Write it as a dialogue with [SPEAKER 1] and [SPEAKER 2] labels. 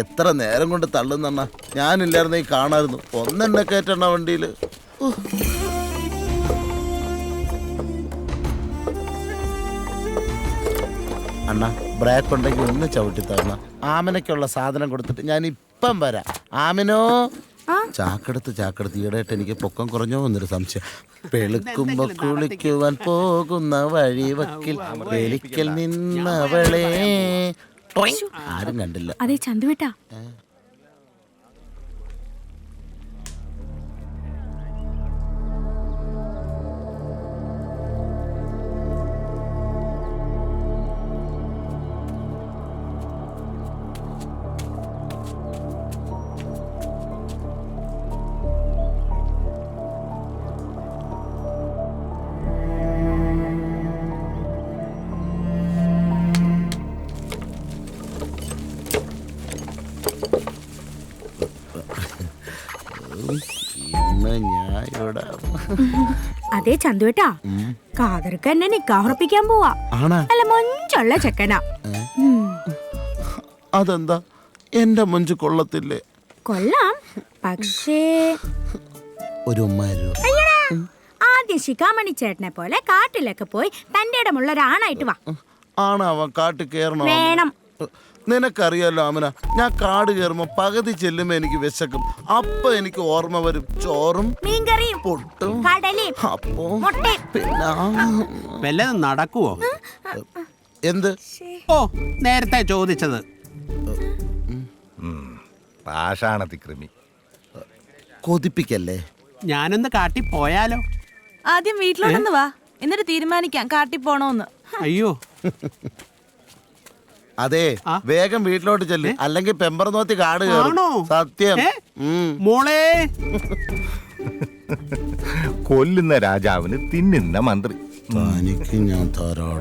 [SPEAKER 1] എത്ര നേരം കൊണ്ട് തള്ളുന്നണ്ണ. ഞാനില്ലായിരുന്ന ഈ കാണായിരുന്നു. ഒന്നെണ്ണ കയറ്റണ്ണ വണ്ടിയിൽ. അണ്ണ ബ്രേക്ക് ഉണ്ടെങ്കിൽ ഒന്ന് ചവിട്ടി തരണം. ആമനയ്ക്കുള്ള സാധനം കൊടുത്തിട്ട് ഞാൻ ഇപ്പം വരാം. ആമിനോ, ചാക്കെടുത്ത് ഈടായിട്ട് എനിക്ക് പൊക്കം കുറഞ്ഞോ എന്നൊരു സംശയം. വെളുക്കുമ്പോ കുളിക്കുവാൻ പോകുന്ന വഴിവക്കിൽ വെളിക്കൽ നിന്നവളെ ആരും കണ്ടില്ല.
[SPEAKER 2] അതെ ചന്തുവേട്ടാ, അതെ ചന്തുവേട്ടാ, കാതർക്ക് എന്നെ നിക്കാഹുറപ്പിക്കാൻ പോവാ. അല്ല മൊഞ്ചുള്ള ചെക്കനാ.
[SPEAKER 1] അതെന്താ എന്റെ മൊഞ്ച് കൊള്ളത്തില്ലേ?
[SPEAKER 2] കൊള്ളാം, പക്ഷേ
[SPEAKER 1] ഒരു
[SPEAKER 2] ആദ്യം ശിഖാമണി ചേട്ടനെ പോലെ കാട്ടിലൊക്കെ പോയി തന്റെ ഇടമുള്ള ഒരാണായിട്ട് വാ.
[SPEAKER 1] ആണാവാൻ കാട്ടിൽ കേറണോ?
[SPEAKER 2] വേണം.
[SPEAKER 1] നിനക്കറിയാലോ ആമന, ഞാൻ കാട് കയറുമ്പോ പകുതി ചെല്ലുമ്പോ എനിക്ക് വിശക്കും. അപ്പൊ എനിക്ക് ഓർമ്മ വരും ചോറും
[SPEAKER 2] മീൻകറിയും
[SPEAKER 1] പൊട്ടും
[SPEAKER 2] കടലയും
[SPEAKER 1] അപ്പോ
[SPEAKER 2] മുട്ടയും.
[SPEAKER 1] പിന്നെ
[SPEAKER 3] വല്ലതും നടക്കുവോ?
[SPEAKER 1] എന്ത്?
[SPEAKER 3] ഓ, നേരത്തെ ചോദിച്ചത്.
[SPEAKER 4] പാഷാണത്തിക്രിമി.
[SPEAKER 1] കൊതിപ്പിക്കല്ലേ.
[SPEAKER 3] ഞാനൊന്ന് കാട്ടി പോയാലോ?
[SPEAKER 5] ആദ്യം വീട്ടിലോട്ടൊന്ന് വാ, എന്നിട്ട് തീരുമാനിക്കാം കാട്ടി പോണോന്ന്.
[SPEAKER 3] അയ്യോ,
[SPEAKER 1] അതെ, വേഗം വീട്ടിലോട്ട് ചെല്ല്, അല്ലെങ്കിൽ പെമ്പർ നോത്തി കാട് കയറും. സത്യം.
[SPEAKER 3] മോളെ,
[SPEAKER 4] കൊല്ലുന്ന രാജാവിന് തിന്നുന്ന മന്ത്രി.
[SPEAKER 1] തനിക്ക് ഞാൻ തരാം.